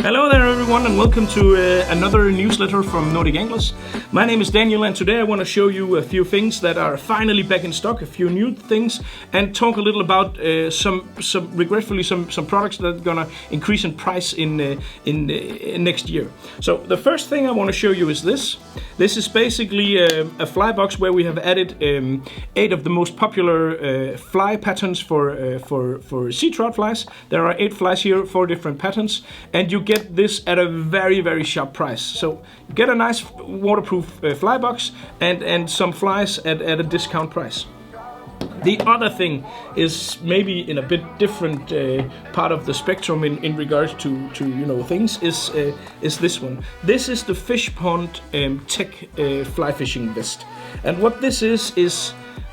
Hello there everyone and welcome to another newsletter from Nordic Anglers. My name is Daniel and today I want to show you a few things that are finally back in stock, a few new things, and talk a little about some products that are gonna increase in price in next year. So the first thing I want to show you is this. This is basically a fly box where we have added 8 of the most popular fly patterns for sea trout flies. There are 8 flies here, 4 different patterns, and you get this at a very sharp price. So you get a nice waterproof fly box and some flies at a discount price. The other thing is maybe in a bit different part of the spectrum in regards to things is this one. This is the Fishpond Tech fly fishing vest, and what this is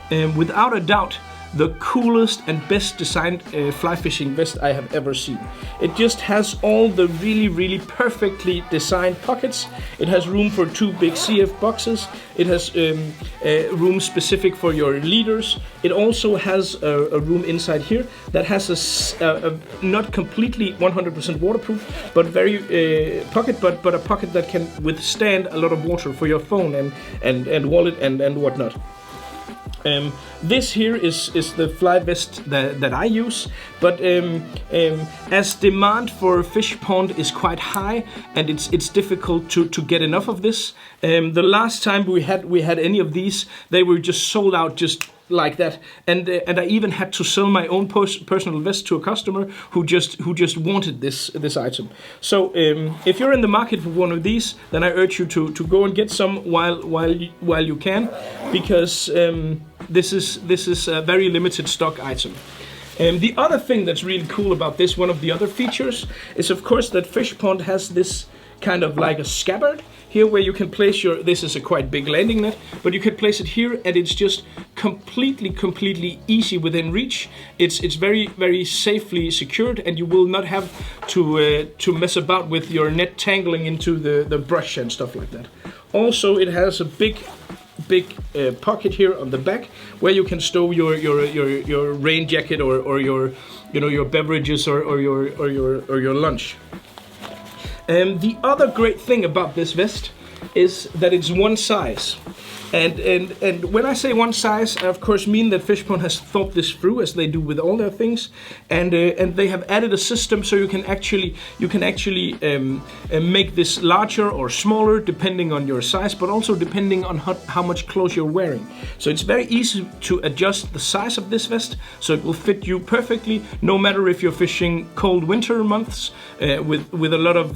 without a doubt the coolest and best designed fly fishing vest I have ever seen. It just has all the really perfectly designed pockets. It has room for 2 big CF boxes. It has room specific for your leaders. It also has a room inside here that has a not completely 100% waterproof, but very pocket, but a pocket that can withstand a lot of water for your phone and wallet and whatnot. This here is the fly vest that I use, but as demand for Fishpond is quite high and it's difficult to get enough of this. The last time we had any of these, they were just sold out just like that, and I even had to sell my own personal vest to a customer who just wanted this item. So if you're in the market for one of these, then I urge you to go and get some while you can, because this is a very limited stock item. The other thing that's really cool about this, one of the other features, is of course that Fishpond has this kind of like a scabbard here where you can place your, this is a quite big landing net, but you can place it here and it's just completely easy within reach. It's very safely secured, and you will not have to mess about with your net tangling into the brush and stuff like that. Also, it has a big pocket here on the back where you can stow your rain jacket or your beverages or your lunch. The other great thing about this vest is that it's one size. And when I say one size, I of course mean that Fishpond has thought this through, as they do with all their things, and they have added a system so you can actually make this larger or smaller depending on your size, but also depending on how much clothes you're wearing. So it's very easy to adjust the size of this vest so it will fit you perfectly, no matter if you're fishing cold winter months with a lot of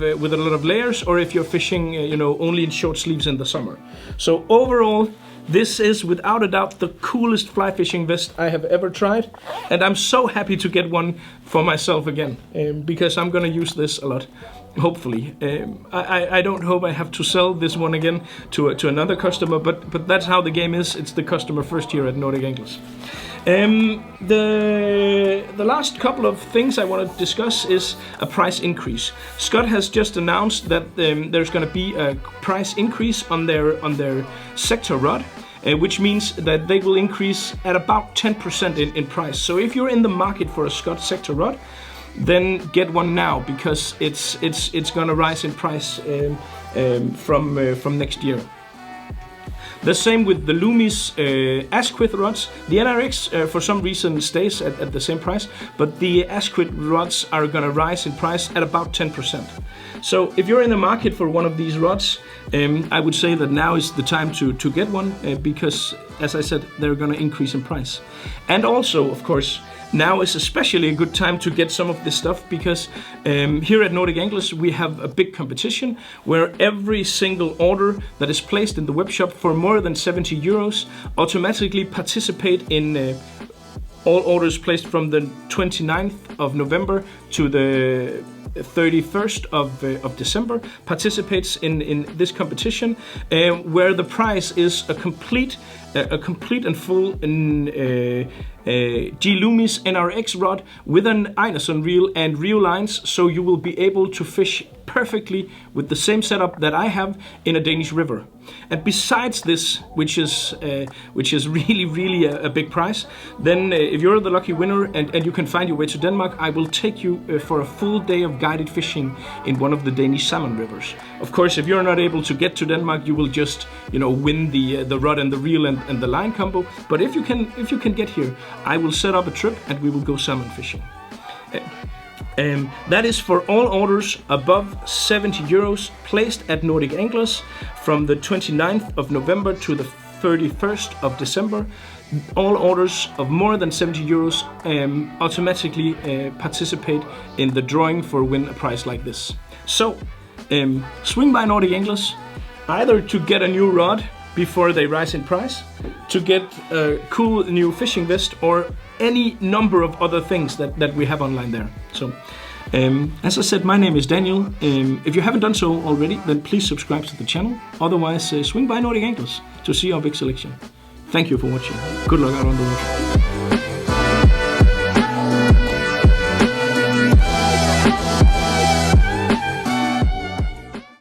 layers, or if you're fishing only in short sleeves in the summer. So overall, this is without a doubt the coolest fly fishing vest I have ever tried, and I'm so happy to get one for myself again, because I'm gonna use this a lot, hopefully. I don't hope I have to sell this one again to another customer, but that's how the game is. It's the customer first here at Nordic Anglers. The last couple of things I want to discuss is a price increase. Scott has just announced that there's going to be a price increase on their sector rod, which means that they will increase at about 10% in price. So if you're in the market for a Scott sector rod, then get one now, because it's going to rise in price from next year. The same with the Loomis Asquith rods. The NRX for some reason stays at the same price, but the Asquith rods are gonna rise in price at about 10%. So if you're in the market for one of these rods, I would say that now is the time to get one, because as I said, they're gonna increase in price. And also, of course, now is especially a good time to get some of this stuff, because here at Nordic Anglers we have a big competition where every single order that is placed in the webshop for more than 70 euros automatically participate in all orders placed from the 29th of November to the 31st of December participates in this competition, where the prize is a complete and full G Loomis NRX rod with an Einarsson reel and reel lines, so you will be able to fish perfectly with the same setup that I have in a Danish river. And besides this, which is really a big prize, then if you're the lucky winner and you can find your way to Denmark, I will take you for a full day of guided fishing in one of the Danish salmon rivers. Of course, if you're not able to get to Denmark, you will just, win the rod and the reel and the line combo. But if you can get here, I will set up a trip and we will go salmon fishing. That is for all orders above 70 euros placed at Nordic Anglers from the 29th of November to the 31st of December. All orders of more than 70 euros automatically participate in the drawing for win a prize like this. So swing by Nordic Anglers either to get a new rod before they rise in price, to get a cool new fishing vest, or any number of other things that we have online there. So, as I said, my name is Daniel. If you haven't done so already, then please subscribe to the channel. Otherwise, swing by Nordic Anglers to see our big selection. Thank you for watching. Good luck out on the water.